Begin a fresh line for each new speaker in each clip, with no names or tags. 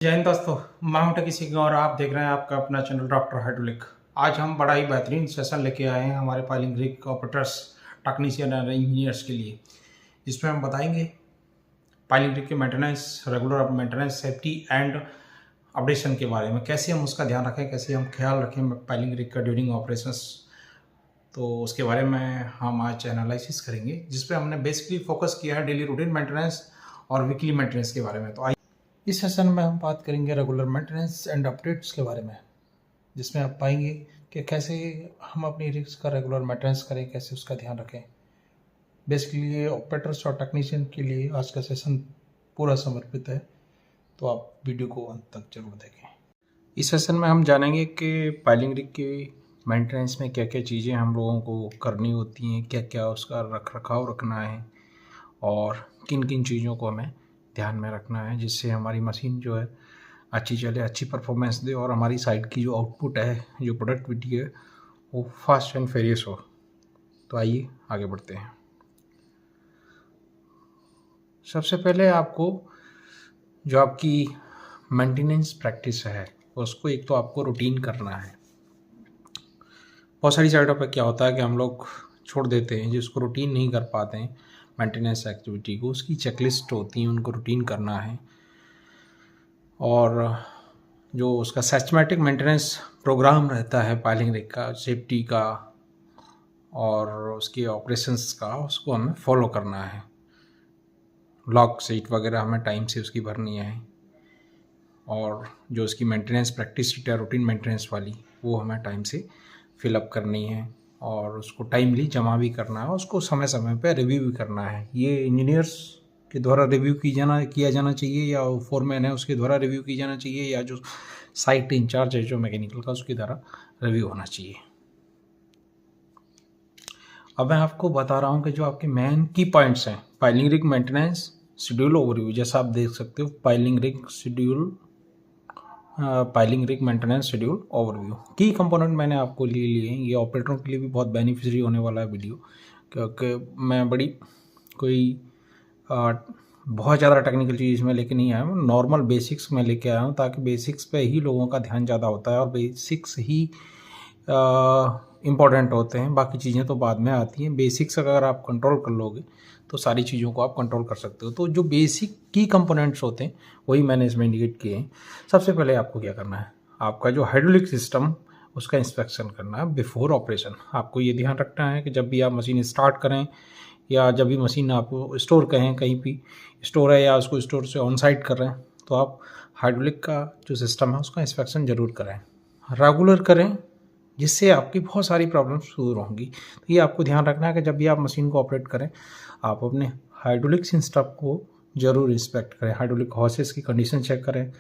जय हिंद दोस्तों, मैं हूं टेकी सिंह और आप देख रहे हैं आपका अपना चैनल डॉक्टर हाइड्रोलिक। आज हम बड़ा ही बेहतरीन सेशन लेके आए हैं हमारे पाइलिंग रिग ऑपरेटर्स, टेक्नीशियन और इंजीनियर्स के लिए, जिसमें हम बताएंगे पाइलिंग रिग के maintenance, regular maintenance, safety and updation के बारे में, कैसे हम उसका ध्यान रखें, कैसे हम ख्याल रखें पाइलिंग रिग का ड्यूरिंग ऑपरेशंस। तो उसके बारे में हम आज एनालिसिस करेंगे, जिसपे हमने बेसिकली फोकस किया है डेली रूटीन मेंटेनेंस और वीकली मेंटेनेंस के बारे में। तो इस सेशन में हम बात करेंगे रेगुलर मेंटेनेंस एंड अपडेट्स के बारे में, जिसमें आप पाएंगे कि कैसे हम अपनी रिग्स का रेगुलर मेंटेनेंस करें, कैसे उसका ध्यान रखें। बेसिकली ये ऑपरेटर्स और टेक्नीशियन के लिए आज का सेशन पूरा समर्पित है, तो आप वीडियो को अंत तक जरूर देखें। इस सेशन में हम जानेंगे कि पाइलिंग रिग की मेंटेनेंस में क्या क्या चीज़ें हम लोगों को करनी होती हैं, क्या क्या उसका रख रखाव रखना है और किन किन चीज़ों को हमें ध्यान में रखना है, जिससे हमारी मशीन जो है अच्छी चले, अच्छी परफॉर्मेंस दे और हमारी साइड की जो आउटपुट है, जो प्रोडक्टिविटी है, वो फास्ट एंड फेरियस हो। तो आइए आगे बढ़ते हैं। सबसे पहले आपको जो आपकी मेंटेनेंस प्रैक्टिस है उसको एक तो आपको रूटीन करना है। बहुत सारी साइडों पर क्या होता है कि हम लोग छोड़ देते हैं, जिसको रूटीन नहीं कर पाते हैं मेंटेनेंस एक्टिविटी को, उसकी चेकलिस्ट होती है, उनको रूटीन करना है। और जो उसका सिस्टमैटिक मेंटेनेंस प्रोग्राम रहता है पाइलिंग रिग का, सेफ्टी का और उसके ऑपरेशंस का, उसको हमें फॉलो करना है। लॉक सीट वगैरह हमें टाइम से उसकी भरनी है, और जो उसकी मेंटेनेंस प्रैक्टिस शीट है रूटीन मेंटेनेंस वाली, वो हमें टाइम से फिलअप करनी है और उसको टाइमली जमा भी करना है, उसको समय समय पे रिव्यू भी करना है। ये इंजीनियर्स के द्वारा रिव्यू किया जाना चाहिए, या फोरमैन है उसके द्वारा रिव्यू की जाना चाहिए, या जो साइट इंचार्ज है जो मैकेनिकल का, उसके द्वारा रिव्यू होना चाहिए। अब मैं आपको बता रहा हूँ कि जो आपके मेन की पॉइंट्स हैं piling rig maintenance schedule overview. जैसा आप देख सकते हो, piling rig maintenance schedule overview की कंपोनेंट मैंने आपको लिए हैं। ये ऑपरेटरों के लिए भी बहुत बेनिफिशियरी होने वाला है वीडियो, क्योंकि मैं बहुत ज़्यादा टेक्निकल चीज़ में लेके नहीं आया हूँ, नॉर्मल बेसिक्स में लेके आया हूँ, ताकि बेसिक्स पे ही लोगों का ध्यान ज़्यादा होता है और बेसिक्स ही इम्पॉर्टेंट होते हैं। बाकी चीज़ें तो बाद में आती हैं। बेसिक्स अगर आप कंट्रोल कर लोगे तो सारी चीज़ों को आप कंट्रोल कर सकते हो। तो जो बेसिक की कंपोनेंट्स होते हैं वही मैंने इसमें इंडिकेट किए हैं। सबसे पहले आपको क्या करना है, आपका जो हाइड्रोलिक सिस्टम, उसका इंस्पेक्शन करना है बिफोर ऑपरेशन। आपको ये ध्यान रखना है कि जब भी आप मशीन स्टार्ट करें, या जब भी मशीन आप स्टोर करें, कहीं भी स्टोर है या उसको स्टोर से ऑन साइट कर रहे हैं, तो आप हाइड्रोलिक का जो सिस्टम है उसका इंस्पेक्शन ज़रूर करें, रेगुलर करें, जिससे आपकी बहुत सारी प्रॉब्लम्स दूर होंगी। तो ये आपको ध्यान रखना है कि जब भी आप मशीन को ऑपरेट करें, आप अपने हाइड्रोलिक सिस्टम को ज़रूर इंस्पेक्ट करें। हाइड्रोलिक हॉसेस की कंडीशन चेक करें,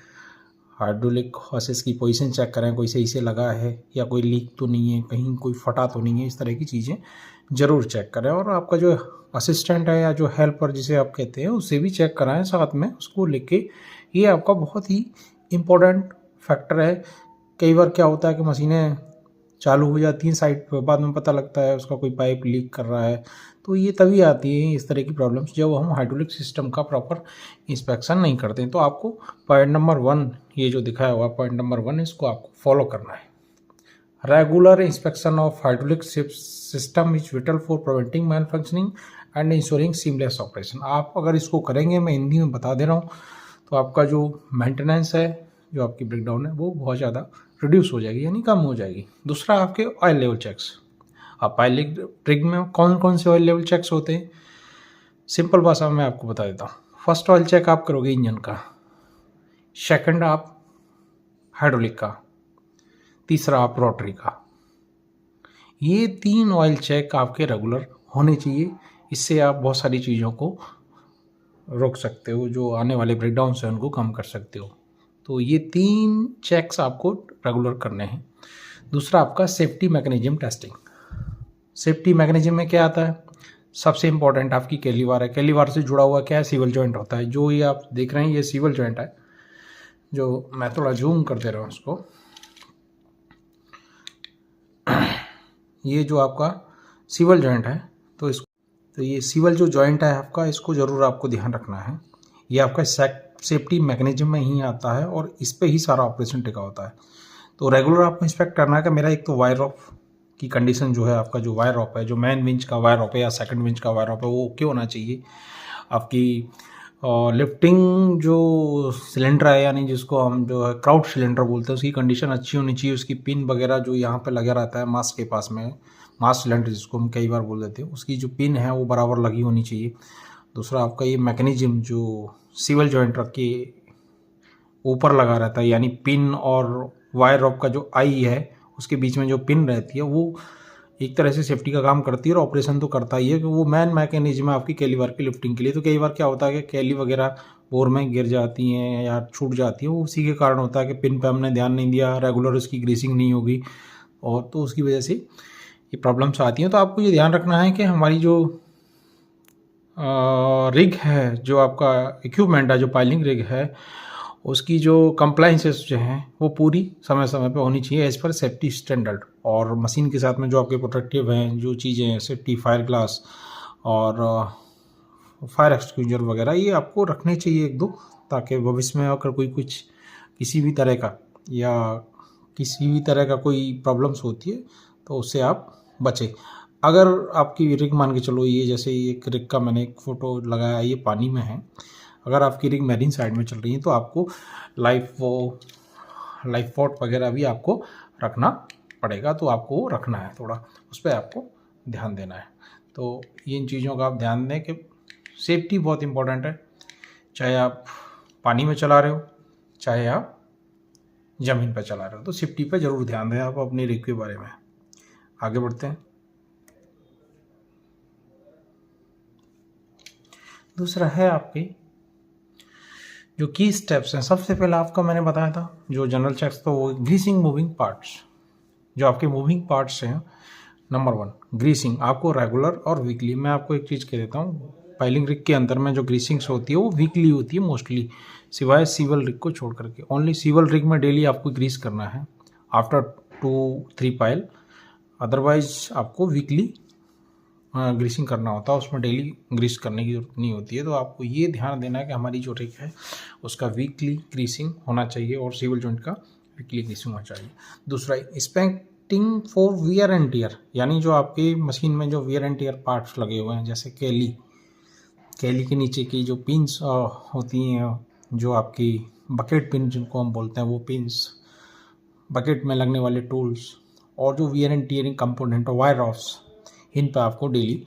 हाइड्रोलिक हॉसेस की पोजीशन चेक करें, कोई सही से लगा है या कोई लीक तो नहीं है, कहीं कोई फटा तो नहीं है, इस तरह की चीज़ें ज़रूर चेक करें। और आपका जो असिस्टेंट है या जो हेल्पर जिसे आप कहते हैं, उससे भी चेक कराएं साथ में, उसको लेके। ये आपका बहुत ही इम्पोर्टेंट फैक्टर है। कई बार क्या होता है कि मशीनें चालू हो जाती हैं साइट पर, बाद में पता लगता है उसका कोई पाइप लीक कर रहा है। तो ये तभी आती है इस तरह की प्रॉब्लम्स जब हम हाइड्रोलिक सिस्टम का प्रॉपर इंस्पेक्शन नहीं करते हैं। तो आपको पॉइंट नंबर 1, ये जो दिखाया हुआ पॉइंट नंबर 1, इसको आपको फॉलो करना है। Regular inspection of hydraulic system is vital for preventing malfunctioning and ensuring seamless operation. आप अगर इसको करेंगे, मैं हिंदी में बता दे रहा हूँ, तो आपका जो मेंटेनेंस है, जो आपकी ब्रेकडाउन है, वो बहुत ज़्यादा रिड्यूस हो जाएगी, यानी कम हो जाएगी। दूसरा, आपके ऑयल लेवल चेक्स। अब पाइलिंग रिग में कौन कौन से ऑयल लेवल चेक्स होते हैं, सिंपल भाषा में मैं आपको बता देता हूँ। फर्स्ट ऑयल चेक आप करोगे इंजन का, सेकंड आप हाइड्रोलिक का, तीसरा आप रोटरी का। ये 3 ऑयल चेक आपके रेगुलर होने चाहिए। इससे आप बहुत सारी चीज़ों को रोक सकते हो, जो आने वाले ब्रेकडाउन से उनको कम कर सकते हो। तो ये 3 चेक्स आपको रेगुलर करने हैं। दूसरा, आपका safety mechanism testing. Safety mechanism में क्या आता है, सबसे इंपॉर्टेंट आपकी कैलीवार है। कैलीवार से जुड़ा हुआ क्या है, सीवल जॉइंट होता है। जो ये आप देख रहे हैं, ये सीवल जॉइंट है, जो मैं थोड़ा जूम कर दे रहा हूँ उसको। ये जो आपका सीवल जॉइंट है, तो ये सीवल जो जॉइंट है आपका, इसको ज़रूर आपको ध्यान रखना है। ये आपका सेफ्टी मैकेनिज्म में ही आता है और इस पे ही सारा ऑपरेशन टिका होता है। तो रेगुलर आपको इंस्पेक्ट करना है कि मेरा एक तो वायर रॉप की कंडीशन जो है, आपका जो वायर रॉप है, जो मेन विंच का वायर रॉप है या सेकंड विंच का वायर रॉप है, वो ओके होना चाहिए। आपकी लिफ्टिंग जो सिलेंडर है, यानी जिसको हम जो है क्राउड सिलेंडर बोलते हैं, उसकी कंडीशन अच्छी होनी चाहिए। उसकी पिन वगैरह जो यहाँ पे लगा रहता है मास के पास में, मास सिलेंडर जिसको हम कई बार बोल देते हैं, उसकी जो पिन है वो बराबर लगी होनी चाहिए। दूसरा आपका ये मैकेनिज्म जो सिवल जॉइंट रख के ऊपर लगा रहता है, यानी पिन और वायर रॉप का जो आई है उसके बीच में जो पिन रहती है, वो एक तरह से सेफ्टी का काम करती है और ऑपरेशन तो करता ही है कि वो मैन मैकेनिज्म है आपकी कैलीबार की लिफ्टिंग के लिए। तो कई बार क्या होता है कि कैली वगैरह बोर में गिर जाती हैं या छूट जाती है, वो उसी के कारण होता है कि पिन पे हमने ध्यान नहीं दिया, रेगुलर उसकी ग्रीसिंग नहीं होगी, और तो उसकी वजह से ये प्रॉब्लम्स आती हैं। तो आपको ये ध्यान रखना है कि हमारी जो रिग है, जो आपका इक्विपमेंट है, जो पाइलिंग रिग है, उसकी जो कंप्लाइंसेस जो हैं वो पूरी समय समय पे होनी चाहिए एज़ पर सेफ्टी स्टैंडर्ड। और मशीन के साथ में जो आपके प्रोटेक्टिव हैं जो चीज़ें हैं, सेफ्टी फायर ग्लास और फायर एक्सटिंग्विशर वगैरह, ये आपको रखने चाहिए एक दो, ताकि भविष्य में अगर कोई कुछ किसी भी तरह का या किसी भी तरह का कोई प्रॉब्लम्स होती है तो उससे आप बचें। अगर आपकी रिग, मान के चलो ये जैसे एक रिग का मैंने एक फ़ोटो लगाया, ये पानी में है, अगर आपकी रिग मैरीन साइड में चल रही है तो आपको लाइफ पोर्ट वगैरह भी आपको रखना पड़ेगा। तो आपको रखना है, थोड़ा उस पर आपको ध्यान देना है। तो इन चीज़ों का आप ध्यान दें कि सेफ्टी बहुत इम्पोर्टेंट है, चाहे आप पानी में चला रहे हो, चाहे आप ज़मीन पर चला रहे हो, तो सेफ्टी पर ज़रूर ध्यान दें आप अपनी रिग के बारे में। आगे बढ़ते हैं। दूसरा है आपके जो की स्टेप्स हैं। सबसे पहले आपका मैंने बताया था जो जनरल चेक्स, तो वो ग्रीसिंग मूविंग पार्ट्स, जो आपके मूविंग पार्ट्स हैं। नंबर 1 ग्रीसिंग आपको रेगुलर और वीकली। मैं आपको एक चीज़ कह देता हूँ, पाइलिंग रिग के अंदर में जो ग्रीसिंग्स होती है वो वीकली होती है मोस्टली, सिवाय सीवल रिग को छोड़ करके। ओनली सीवल रिग में डेली आपको ग्रीस करना है आफ्टर 2-3 पाइल, अदरवाइज आपको वीकली ग्रीसिंग करना होता है, उसमें डेली ग्रीस करने की जरूरत नहीं होती है। तो आपको ये ध्यान देना है कि हमारी जो रिग है उसका वीकली ग्रीसिंग होना चाहिए और सिवल जॉइंट का वीकली ग्रीसिंग होना चाहिए। दूसरा inspecting for wear and tear, यानी जो आपकी मशीन में जो वियर एंड टियर पार्ट्स लगे हुए हैं, जैसे कैली के नीचे की जो पिन्स होती हैं, जो आपकी बकेट पिन जिनको हम बोलते हैं, वो पिन्स, बकेट में लगने वाले टूल्स, और जो वियर एंड टियरिंग कंपोनेंट और वायर रॉड्स, इन पर आपको डेली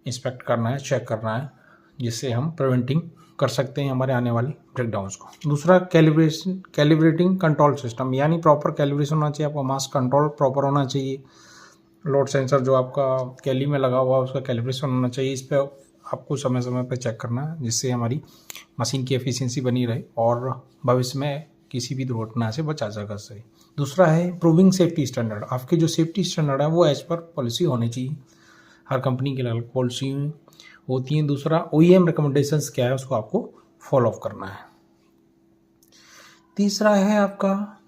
इंस्पेक्ट करना है, चेक करना है, जिससे हम प्रिवेंटिंग कर सकते हैं हमारे आने वाले ब्रेकडाउन्स को। दूसरा कैलिब्रेटिंग कंट्रोल सिस्टम, यानी प्रॉपर कैलिब्रेशन होना चाहिए, आपका मास कंट्रोल प्रॉपर होना चाहिए। लोड सेंसर जो आपका कैली में लगा हुआ है उसका कैलिब्रेशन होना चाहिए। इस पर आपको समय समय पर चेक करना है, जिससे हमारी मशीन की एफिशिएंसी बनी रहे और भविष्य में किसी भी दुर्घटना से बचा जा सके। दूसरा है इम्प्रूविंग सेफ्टी स्टैंडर्ड। आपके जो सेफ्टी स्टैंडर्ड है वो एज पर पॉलिसी होनी चाहिए, हर कंपनी की अलग पॉलिसी होती है। दूसरा OEM रिकमेंडेशंस क्या है उसको आपको फॉलो अप करना है। तीसरा है आपका,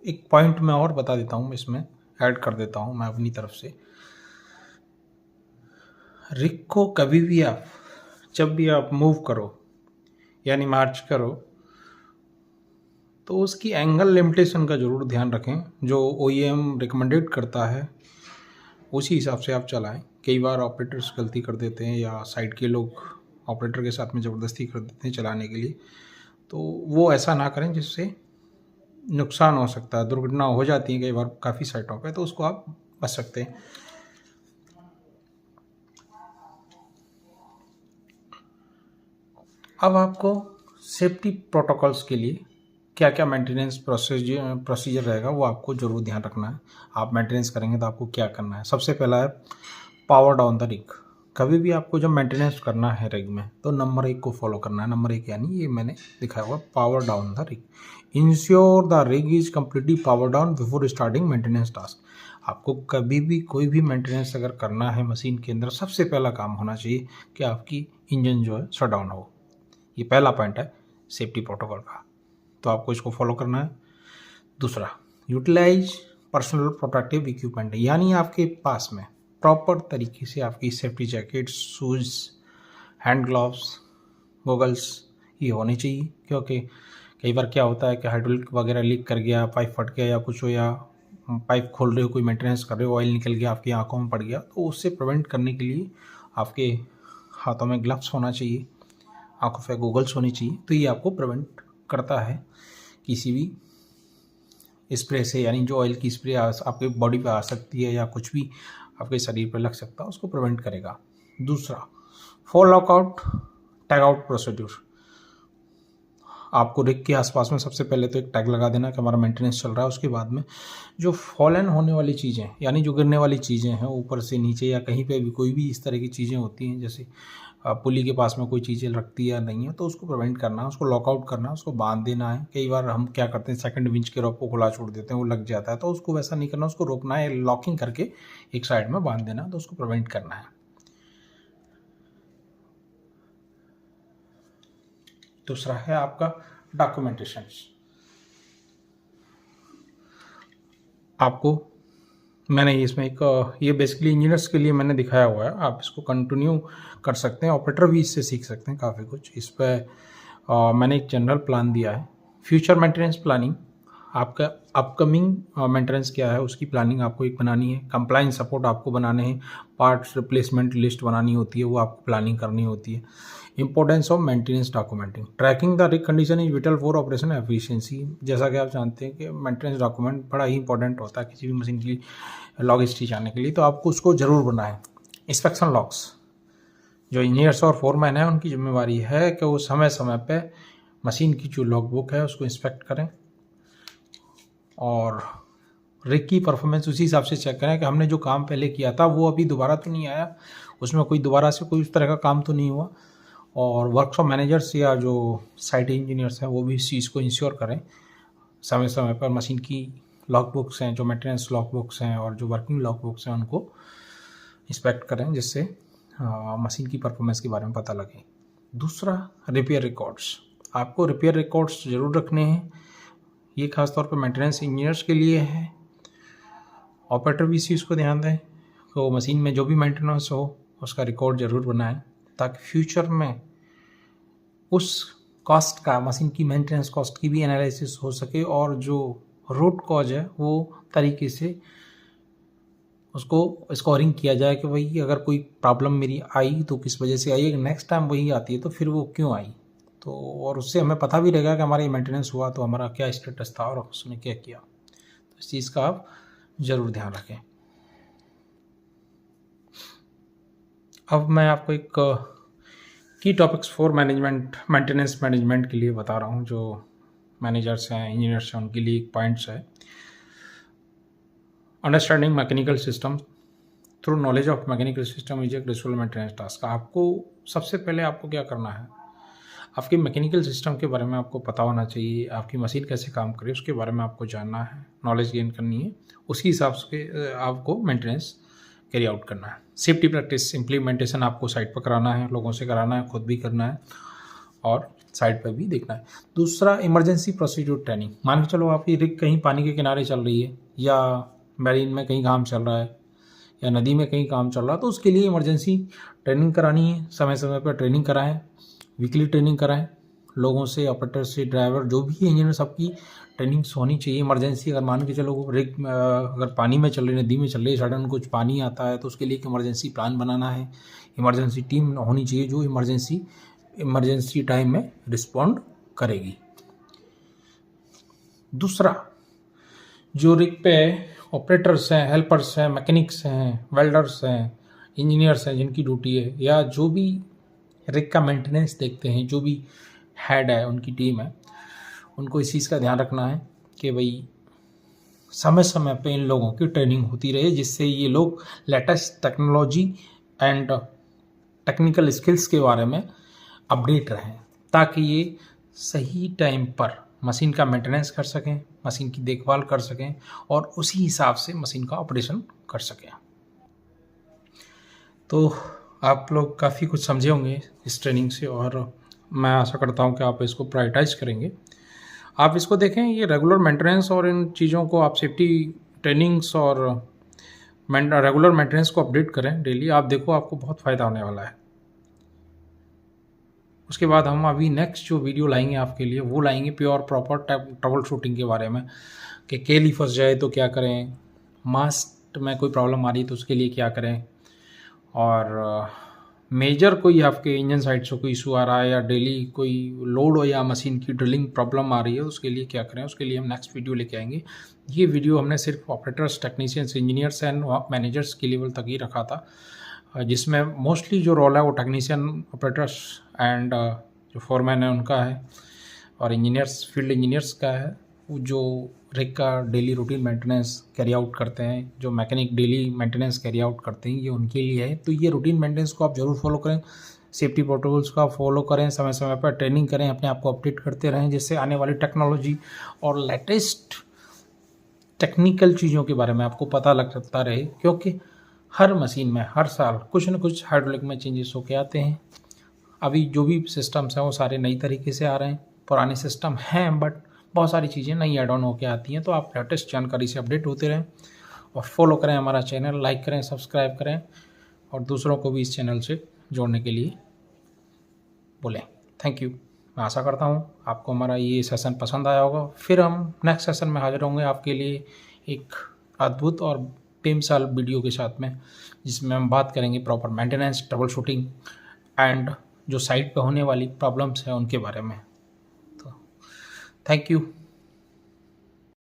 एक पॉइंट मैं और बता देता हूँ, इसमें ऐड कर देता हूँ मैं अपनी तरफ से। रिग को कभी भी आप, जब भी आप मूव करो यानी मार्च करो, तो उसकी एंगल लिमिटेशन का ज़रूर ध्यान रखें। जो OEM रिकमेंडेड करता है उसी हिसाब से आप चलाएं। कई बार ऑपरेटर्स गलती कर देते हैं या साइड के लोग ऑपरेटर के साथ में ज़बरदस्ती कर देते हैं चलाने के लिए, तो वो ऐसा ना करें जिससे नुकसान हो सकता है, दुर्घटना हो जाती है कई बार काफ़ी साइटों पे, तो उसको आप बच सकते हैं। अब आपको सेफ्टी प्रोटोकॉल्स के लिए क्या क्या मेंटेनेंस प्रोसीजर रहेगा वो आपको ज़रूर ध्यान रखना है। आप मेंटेनेंस करेंगे तो आपको क्या करना है। सबसे पहला है पावर डाउन द रिग। कभी भी आपको जब मेंटेनेंस करना है रिग में तो नंबर 1 को फॉलो करना है। नंबर 1 यानी ये मैंने दिखाया हुआ power down the rig. Ensure the rig is completely power down before starting maintenance task. आपको कभी भी कोई भी मेंटेनेंस अगर करना है मशीन के अंदर, सबसे पहला काम होना चाहिए कि आपकी इंजन जो है शट डाउन हो। ये पहला पॉइंट है सेफ्टी प्रोटोकॉल का, तो आपको इसको फॉलो करना है। दूसरा, यूटिलाइज पर्सनल प्रोटेक्टिव इक्विपमेंट, यानी आपके पास में प्रॉपर तरीके से आपकी safety jacket, shoes, hand gloves, goggles, ये होनी चाहिए, क्योंकि कई बार क्या होता है कि हाइड्रोलिक वगैरह लीक कर गया, पाइप फट गया या कुछ हो, या पाइप खोल रहे हो, कोई मेंटेनेंस कर रहे हो, ऑयल निकल गया, आपकी आंखों में पड़ गया, तो उससे प्रिवेंट करने के लिए आपके हाथों में ग्लव्स होना चाहिए, आंखों पे गॉगल्स होनी चाहिए। तो ये आपको प्रिवेंट करता है किसी भी स्प्रे से, यानी जो ऑयल की स्प्रे आपके बॉडी पे आ सकती है या कुछ भी आपके शरीर पर लग सकता है, उसको प्रिवेंट करेगा। दूसरा, fall lockout tag out procedure. आपको रिग के आसपास में सबसे पहले तो एक टैग लगा देना कि हमारा मेंटेनेंस चल रहा है। उसके बाद में जो फॉलन होने वाली चीज़ें, यानी जो गिरने वाली चीज़ें हैं ऊपर से नीचे या कहीं पे भी कोई भी इस तरह की चीज़ें होती हैं, जैसे पुली के पास में कोई चीज़ें रखती है या नहीं है, तो उसको प्रिवेंट करना है, उसको लॉकआउट करना है, उसको बांध देना है। कई बार हम क्या करते हैं, सेकंड विंच के रॉप को खुला छोड़ देते हैं, वो लग जाता है, तो उसको वैसा नहीं करना, उसको रोकना है, लॉकिंग करके एक साइड में बांध देना, तो उसको प्रिवेंट करना है। दूसरा है आपका डॉक्यूमेंटेशन। आपको मैंने इसमें एक ये बेसिकली इंजीनियर्स के लिए मैंने दिखाया हुआ है, आप इसको कंटिन्यू कर सकते हैं, ऑपरेटर भी इससे सीख सकते हैं काफ़ी कुछ। इस पर मैंने एक जनरल प्लान दिया है, फ्यूचर मेंटेनेंस प्लानिंग। आपका अपकमिंग मेंटेनेंस क्या है उसकी प्लानिंग आपको एक बनानी है, कंप्लायंस सपोर्ट आपको बनाने हैं, पार्ट्स रिप्लेसमेंट लिस्ट बनानी होती है, वो आपको प्लानिंग करनी होती है। Importance of maintenance documenting, tracking the rig condition is vital for operation efficiency. जैसा कि आप जानते हैं कि मेंटेनेंस डॉक्यूमेंट बड़ा ही इंपॉर्टेंट होता है किसी भी मशीन की लॉग हिस्ट्री जानने के लिए, तो आपको उसको ज़रूर बनाना है। इंस्पेक्शन लॉग्स, जो इंजीनियर्स और फोरमैन है उनकी जिम्मेवारी है कि वो समय समय पे मशीन की जो लॉग बुक है उसको इंस्पेक्ट करें और रिग की परफॉर्मेंस उसी हिसाब से चेक करें कि हमने जो काम पहले किया था वो अभी दोबारा तो नहीं आया, उसमें कोई दोबारा से कोई उस तरह का काम तो नहीं हुआ। और वर्कशॉप मैनेजर्स या जो साइट इंजीनियर्स हैं वो भी इस चीज़ को इंश्योर करें, समय समय पर मशीन की लॉग बुक्स हैं, जो मेंटेनेंस लॉग बुक्स हैं और जो वर्किंग लॉग बुक्स हैं उनको इंस्पेक्ट करें, जिससे मशीन की परफॉर्मेंस के बारे में पता लगे। दूसरा, रिपेयर रिकॉर्ड्स। आपको रिपेयर रिकॉर्ड्स ज़रूर रखने हैं, ये खासतौर पर मेंटेनेंस इंजीनियर्स के लिए है। ऑपरेटर भी इस चीज़ को ध्यान दें तो मशीन में जो भी मेंटेनेंस हो उसका रिकॉर्ड ज़रूर बनाएं, ताकि फ्यूचर में उस कॉस्ट का, मशीन की मेंटेनेंस कॉस्ट की भी एनालिसिस हो सके और जो रूट कॉज है वो तरीके से उसको स्कोरिंग किया जाए कि भाई अगर कोई प्रॉब्लम मेरी आई तो किस वजह से आई, नेक्स्ट टाइम वही आती है तो फिर वो क्यों आई। तो और उससे हमें पता भी रहेगा कि हमारा मेंटेनेंस हुआ तो हमारा क्या स्टेटस था और उसने क्या किया। तो इस चीज़ का आप ज़रूर ध्यान रखें। अब मैं आपको एक की topics for management, maintenance management के लिए बता रहा हूँ, जो मैनेजर्स हैं, इंजीनियर्स हैं, उनके लिए एक पॉइंट्स है। Understanding mechanical system through knowledge of mechanical system is a crucial maintenance task. आपको सबसे पहले आपको क्या करना है, आपके मैकेनिकल सिस्टम के बारे में आपको पता होना चाहिए, आपकी मशीन कैसे काम करे उसके बारे में आपको जानना है, नॉलेज गेन करनी है, उसके हिसाब से आपको मेंटेनेंस कैरी आउट करना है। सेफ्टी प्रैक्टिस इम्प्लीमेंटेशन आपको साइट पर कराना है, लोगों से कराना है, खुद भी करना है और साइट पर भी देखना है। दूसरा, इमरजेंसी प्रोसीड्यूर ट्रेनिंग। मान के चलो आपकी रिग कहीं पानी के किनारे चल रही है या मैरीन में कहीं काम चल रहा है या नदी में कहीं काम चल रहा है, तो उसके लिए इमरजेंसी ट्रेनिंग करानी है। समय समय पर ट्रेनिंग कराएं, वीकली ट्रेनिंग कराएं, लोगों से, ऑपरेटर से, ड्राइवर जो भी इंजीनियर, सबकी ट्रेनिंग्स होनी चाहिए। इमरजेंसी अगर मान के चलो रिग अगर पानी में चल रही, नदी में चल रही, सडन कुछ पानी आता है तो उसके लिए एक इमरजेंसी प्लान बनाना है। इमरजेंसी टीम होनी चाहिए जो इमरजेंसी टाइम में रिस्पॉन्ड करेगी। दूसरा, जो रिग पे ऑपरेटर्स हैं, हेल्पर्स हैं, मैकेनिक्स हैं, वेल्डर्स हैं, इंजीनियर्स हैं जिनकी ड्यूटी है, या जो भी रिग का मेंटेनेंस देखते हैं, जो भी हेड है उनकी टीम है, उनको इस चीज़ का ध्यान रखना है कि भाई समय समय पे इन लोगों की ट्रेनिंग होती रहे, जिससे ये लोग latest technology and technical skills के बारे में अपडेट रहें, ताकि ये सही टाइम पर मशीन का मेंटेनेंस कर सकें, मशीन की देखभाल कर सकें और उसी हिसाब से मशीन का ऑपरेशन कर सकें। तो आप लोग काफ़ी कुछ समझे होंगे इस ट्रेनिंग से और मैं आशा करता हूं कि आप इसको प्रायोरिटाइज करेंगे। आप इसको देखें, ये रेगुलर मेंटेनेंस और इन चीज़ों को आप सेफ्टी ट्रेनिंग्स और रेगुलर मेंटेनेंस को अपडेट करें डेली। आप देखो आपको बहुत फ़ायदा होने वाला है। उसके बाद हम अभी नेक्स्ट जो वीडियो लाएंगे आपके लिए वो लाएंगे प्योर प्रॉपर ट्रबल शूटिंग के बारे में कि केली फंस जाए तो क्या करें, मास्ट में कोई प्रॉब्लम आ रही है तो उसके लिए क्या करें, और मेजर कोई आपके इंजन साइड से कोई इशू आ रहा है या डेली कोई लोड हो या मशीन की ड्रिलिंग प्रॉब्लम आ रही है उसके लिए क्या करें, उसके लिए हम नेक्स्ट वीडियो लेके आएंगे। ये वीडियो हमने सिर्फ operators, technicians, engineers and managers के लेवल तक ही रखा था, जिसमें मोस्टली जो रोल है वो टेक्नीशियन, ऑपरेटर्स एंड जो फोरमैन है उनका है, और इंजीनियर्स, फील्ड इंजीनियर्स का है, जो रिग का daily routine maintenance carry out करते हैं, जो mechanic daily maintenance carry out करते हैं, ये उनके लिए है। तो ये रूटीन मेंटेनेंस को आप ज़रूर फॉलो करें, सेफ्टी प्रोटोकॉल्स का फॉलो करें, समय समय पर ट्रेनिंग करें, अपने आप को अपडेट करते रहें, जिससे आने वाली टेक्नोलॉजी और लेटेस्ट टेक्निकल चीज़ों के बारे में आपको पता लगता रहे, क्योंकि हर मशीन में हर साल कुछ न कुछ हाइड्रोलिक में चेंजेस होके आते हैं। अभी जो भी सिस्टम्स हैं वो सारे नई तरीके से आ रहे हैं, पुराने सिस्टम हैं बट बहुत सारी चीज़ें नई एड ऑन होके आती हैं। तो आप लेटेस्ट जानकारी से अपडेट होते रहें और फॉलो करें हमारा चैनल, लाइक करें, सब्सक्राइब करें और दूसरों को भी इस चैनल से जोड़ने के लिए बोलें। Thank you. मैं आशा करता हूँ आपको हमारा ये सेशन पसंद आया होगा। फिर हम नेक्स्ट सेशन में हाजिर होंगे आपके लिए एक अद्भुत और बेमिसाल वीडियो के साथ में, जिसमें हम बात करेंगे proper maintenance, trouble shooting and जो साइट पे होने वाली प्रॉब्लम्स हैं उनके बारे में। तो थैंक यू।